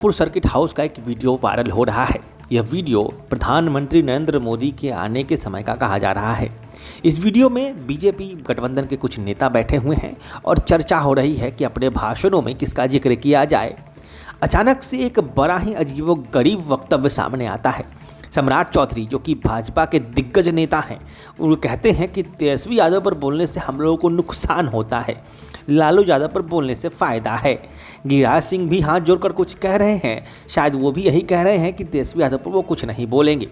पुर circuit house का एक वीडियो वायरल हो रहा है। यह वीडियो प्रधानमंत्री नरेंद्र मोदी के आने के समय का कहा जा रहा है। इस वीडियो में बीजेपी गठबंधन के कुछ नेता बैठे हुए हैं और चर्चा हो रही है कि अपने भाषणों में किसका जिक्र किया जाए। अचानक से एक बड़ा ही अजीबोगरीब वक्तव्य सामने आता है। सम्राट चौधरी, जो कि भाजपा के दिग्गज नेता हैं, वो कहते हैं कि तेजस्वी यादव पर बोलने से हम लोगों को नुकसान होता है, लालू यादव पर बोलने से फ़ायदा है। गिरिराज सिंह भी हाथ जोड़कर कुछ कह रहे हैं। शायद वो भी यही कह रहे हैं कि तेजस्वी यादव पर वो कुछ नहीं बोलेंगे।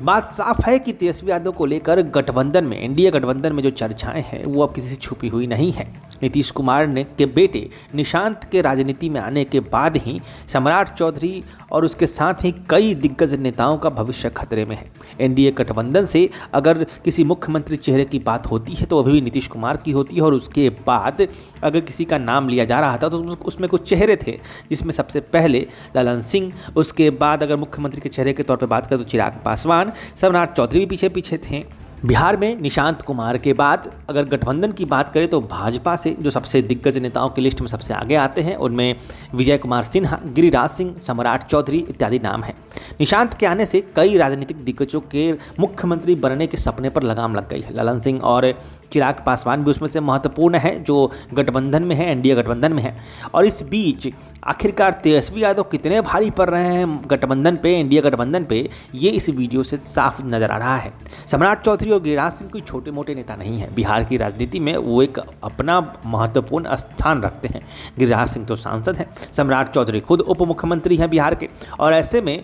बात साफ है कि तेजस्वी यादव को लेकर गठबंधन में, एनडीए गठबंधन में जो चर्चाएं हैं वो अब किसी से छुपी हुई नहीं है। नीतीश कुमार के बेटे निशांत के राजनीति में आने के बाद ही सम्राट चौधरी और उसके साथ ही कई दिग्गज नेताओं का भविष्य खतरे में है। एनडीए गठबंधन से अगर किसी मुख्यमंत्री चेहरे की बात होती है तो अभी भी नीतीश कुमार की होती है, और उसके बाद अगर किसी का नाम लिया जा रहा था तो उसमें कुछ चेहरे थे, जिसमें सबसे पहले ललन सिंह, उसके बाद अगर मुख्यमंत्री के चेहरे के तौर पर बात करें तो चिराग पासवान, सम्राट चौधरी भी पीछे पीछे थे। बिहार में निशांत कुमार के बाद अगर गठबंधन की बात करें तो भाजपा से जो सबसे दिग्गज नेताओं की लिस्ट में सबसे आगे आते हैं उनमें विजय कुमार सिन्हा, गिरिराज सिंह, सम्राट चौधरी इत्यादि नाम हैं। निशांत के आने से कई राजनीतिक दिग्गजों के मुख्यमंत्री बनने के सपने पर लगाम लग गई है। ललन सिंह और चिराग पासवान भी उसमें से महत्वपूर्ण है जो गठबंधन में है, एनडीए गठबंधन में है। और इस बीच आखिरकार तेजस्वी यादव कितने भारी पड़ रहे हैं गठबंधन पे, एनडीए गठबंधन पे, ये इस वीडियो से साफ नजर आ रहा है। सम्राट चौधरी और गिरिराज सिंह कोई छोटे मोटे नेता नहीं है। बिहार की राजनीति में वो एक अपना महत्वपूर्ण स्थान रखते हैं। गिरिराज सिंह तो सांसद हैं, सम्राट चौधरी खुद उप मुख्यमंत्री हैं बिहार के, और ऐसे में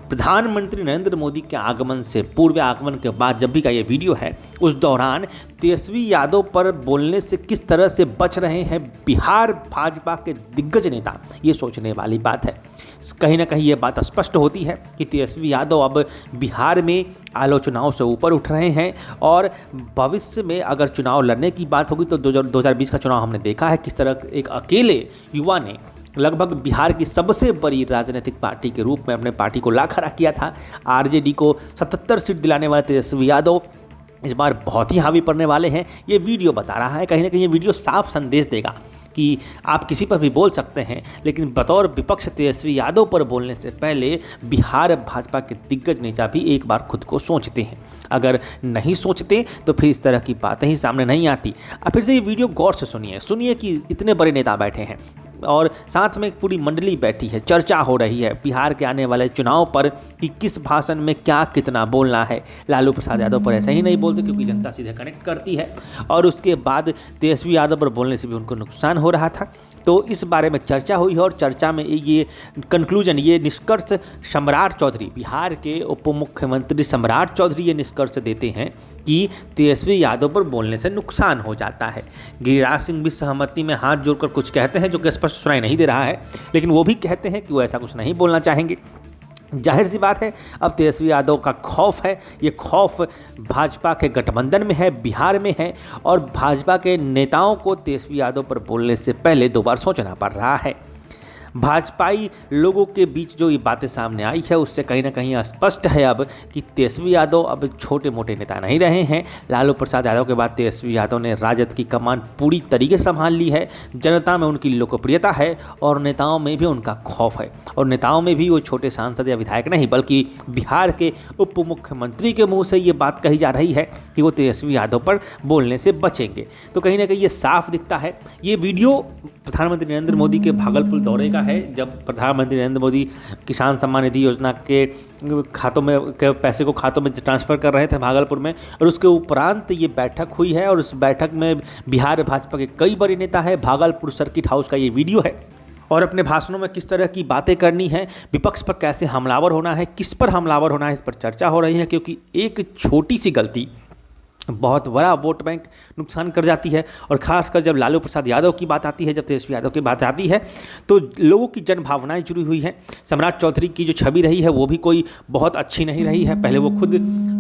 प्रधानमंत्री नरेंद्र मोदी के आगमन से पूर्व, आगमन के बाद जब भी का ये वीडियो है, उस दौरान तेजस्वी यादव पर बोलने से किस तरह से बच रहे हैं बिहार भाजपा के दिग्गज नेता, ये सोचने वाली बात है। कहीं ना कहीं ये बात स्पष्ट होती है कि तेजस्वी यादव अब बिहार में आलोचनाओं से ऊपर उठ रहे हैं, और भविष्य में अगर चुनाव लड़ने की बात होगी तो 2020 का चुनाव हमने देखा है किस तरह एक अकेले युवा ने लगभग बिहार की सबसे बड़ी राजनीतिक पार्टी के रूप में अपने पार्टी को ला खड़ा किया था। आरजेडी को 77 सीट दिलाने वाले तेजस्वी यादव इस बार बहुत ही हावी पड़ने वाले हैं। ये वीडियो बता रहा है, कहीं ना कहीं ये वीडियो साफ संदेश देगा कि आप किसी पर भी बोल सकते हैं, लेकिन बतौर विपक्ष तेजस्वी यादव पर बोलने से पहले बिहार भाजपा के दिग्गज नेता भी एक बार खुद को सोचते हैं। अगर नहीं सोचते तो फिर इस तरह की बातें ही सामने नहीं आती। अब फिर से ये वीडियो गौर से सुनिए कि इतने बड़े नेता बैठे हैं और साथ में एक पूरी मंडली बैठी है, चर्चा हो रही है बिहार के आने वाले चुनाव पर कि किस भाषण में क्या कितना बोलना है। लालू प्रसाद यादव पर ऐसा ही नहीं बोलते क्योंकि जनता सीधे कनेक्ट करती है, और उसके बाद तेजस्वी यादव पर बोलने से भी उनको नुकसान हो रहा था। तो इस बारे में चर्चा हुई है, और चर्चा में ये कंक्लूजन, ये निष्कर्ष सम्राट चौधरी, बिहार के उप मुख्यमंत्री सम्राट चौधरी ये निष्कर्ष देते हैं कि तेजस्वी यादव पर बोलने से नुकसान हो जाता है। गिरिराज सिंह भी सहमति में हाथ जोड़कर कुछ कहते हैं जो कि स्पष्ट सुनाई नहीं दे रहा है, लेकिन वो भी कहते हैं कि वो ऐसा कुछ नहीं बोलना चाहेंगे। जाहिर सी बात है, अब तेजस्वी यादव का खौफ है, ये खौफ भाजपा के गठबंधन में है, बिहार में है, और भाजपा के नेताओं को तेजस्वी यादव पर बोलने से पहले 2 बार सोचना पड़ रहा है। भाजपाई लोगों के बीच जो ये बातें सामने आई है उससे कहीं ना कहीं स्पष्ट है अब कि तेजस्वी यादव अब छोटे मोटे नेता नहीं रहे हैं। लालू प्रसाद यादव के बाद तेजस्वी यादव ने राजद की कमान पूरी तरीके से संभाल ली है। जनता में उनकी लोकप्रियता है और नेताओं में भी उनका खौफ है, और नेताओं में भी वो छोटे सांसद या विधायक नहीं बल्कि बिहार के उप मुख्यमंत्री के मुँह से ये बात कही जा रही है कि वो तेजस्वी यादव पर बोलने से बचेंगे। तो कहीं ना कहीं ये साफ दिखता है। ये वीडियो प्रधानमंत्री नरेंद्र मोदी के भागलपुर दौरे का है, जब प्रधानमंत्री नरेंद्र मोदी किसान सम्मान निधि योजना के खातों में के पैसे को खातों में ट्रांसफ़र कर रहे थे भागलपुर में, और उसके उपरांत ये बैठक हुई है, और उस बैठक में बिहार भाजपा के कई बड़े नेता है। भागलपुर सर्किट हाउस का ये वीडियो है, और अपने भाषणों में किस तरह की बातें करनी है, विपक्ष पर कैसे हमलावर होना है, किस पर हमलावर होना है, इस पर चर्चा हो रही है। क्योंकि एक छोटी सी गलती बहुत बड़ा वोट बैंक नुकसान कर जाती है, और ख़ासकर जब लालू प्रसाद यादव की बात आती है, जब तेजस्वी यादव की बात आती है, तो लोगों की जन भावनाएं जुड़ी हुई हैं। सम्राट चौधरी की जो छवि रही है वो भी कोई बहुत अच्छी नहीं रही है। पहले वो खुद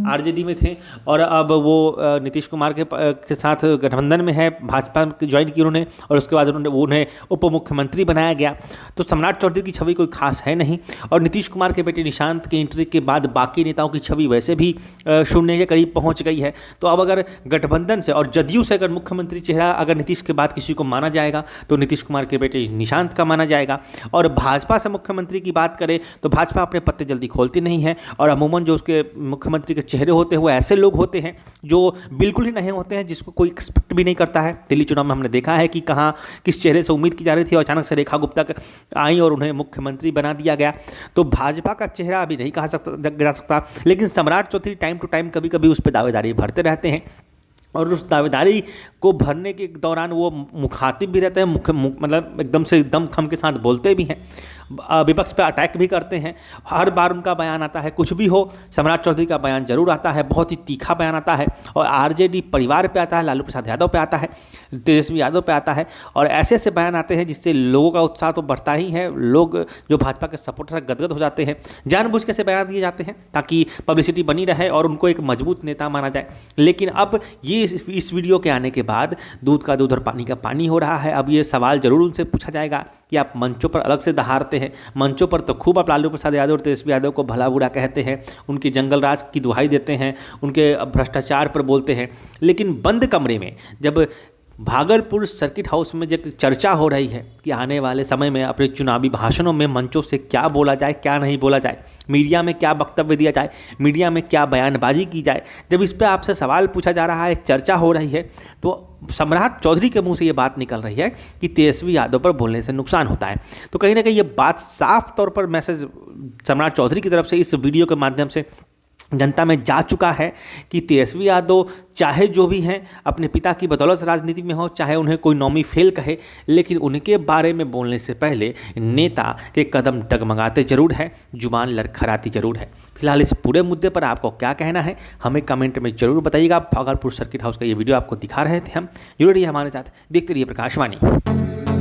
आरजेडी में थे और अब वो नीतीश कुमार के साथ गठबंधन में है, भाजपा ज्वाइन की उन्होंने और उसके बाद उन्हें उप मुख्यमंत्री बनाया गया। तो सम्राट चौधरी की छवि कोई खास है नहीं और नीतीश कुमार के बेटे निशांत के एंट्री के बाद बाकी नेताओं की छवि वैसे भी शून्य के करीब पहुंच गई है। तो अब अगर गठबंधन से और जदयू से अगर मुख्यमंत्री चेहरा अगर नीतीश के बाद किसी को माना जाएगा तो नीतीश कुमार के बेटे निशांत का माना जाएगा। और भाजपा से मुख्यमंत्री की बात करें तो भाजपा अपने पत्ते जल्दी खोलती नहीं है और अमूमन जो उसके मुख्यमंत्री के चेहरे होते हैं वो ऐसे लोग होते हैं जो बिल्कुल ही नहीं होते हैं, जिसको कोई एक्सपेक्ट भी नहीं करता है। दिल्ली चुनाव में हमने देखा है कि कहाँ किस चेहरे से उम्मीद की जा रही थी और अचानक से रेखा गुप्ता आई और उन्हें मुख्यमंत्री बना दिया गया। तो भाजपा का चेहरा अभी नहीं कहा जा सकता, लेकिन सम्राट चौधरी टाइम टू टाइम कभी कभी उस पर दावेदारी भरते रहते हैं और उस दावेदारी को भरने के दौरान वो मुखातिब भी रहते हैं, मतलब एकदम से दम खम के साथ बोलते भी हैं, विपक्ष पे अटैक भी करते हैं। हर बार उनका बयान आता है, कुछ भी हो सम्राट चौधरी का बयान जरूर आता है, बहुत ही तीखा बयान आता है और आरजेडी परिवार पे आता है, लालू प्रसाद यादव पे आता है, तेजस्वी यादव पे आता है और ऐसे ऐसे बयान आते हैं जिससे लोगों का उत्साह तो बढ़ता ही है। लोग जो भाजपा के सपोर्टर गदगद हो जाते हैं, जानबूझ के ऐसे बयान दिए जाते हैं ताकि पब्लिसिटी बनी रहे और उनको एक मजबूत नेता माना जाए। लेकिन अब ये इस वीडियो के आने के बाद दूध का दूध और पानी का पानी हो रहा है। अब ये सवाल जरूर उनसे पूछा जाएगा कि आप मंचों पर अलग से दहाड़ते हैं, मंचों पर तो खूब आप लालू प्रसाद यादव और तेजस्वी यादव को भला बुरा कहते हैं, उनकी जंगल राज की दुहाई देते हैं, उनके भ्रष्टाचार पर बोलते हैं, लेकिन बंद कमरे में जब भागलपुर सर्किट हाउस में जब चर्चा हो रही है कि आने वाले समय में अपने चुनावी भाषणों में मंचों से क्या बोला जाए, क्या नहीं बोला जाए, मीडिया में क्या वक्तव्य दिया जाए, मीडिया में क्या बयानबाजी की जाए, जब इस पर आपसे सवाल पूछा जा रहा है, एक चर्चा हो रही है, तो सम्राट चौधरी के मुंह से ये बात निकल रही है कि तेजस्वी यादव पर बोलने से नुकसान होता है। तो कहीं ना कहीं ये बात साफ तौर पर मैसेज सम्राट चौधरी की तरफ से इस वीडियो के माध्यम से जनता में जा चुका है कि तेजस्वी यादव चाहे जो भी हैं अपने पिता की बदौलत राजनीति में हो, चाहे उन्हें कोई नौमी फेल कहे, लेकिन उनके बारे में बोलने से पहले नेता के कदम डगमगाते जरूर हैं, जुबान लड़खड़ाती जरूर है। फिलहाल इस पूरे मुद्दे पर आपको क्या कहना है हमें कमेंट में जरूर बताइएगा। भागलपुर सर्किट हाउस का ये वीडियो आपको दिखा रहे थे हम, जुड़े रहिए हमारे साथ, देखते रहिए प्रकाशवाणी।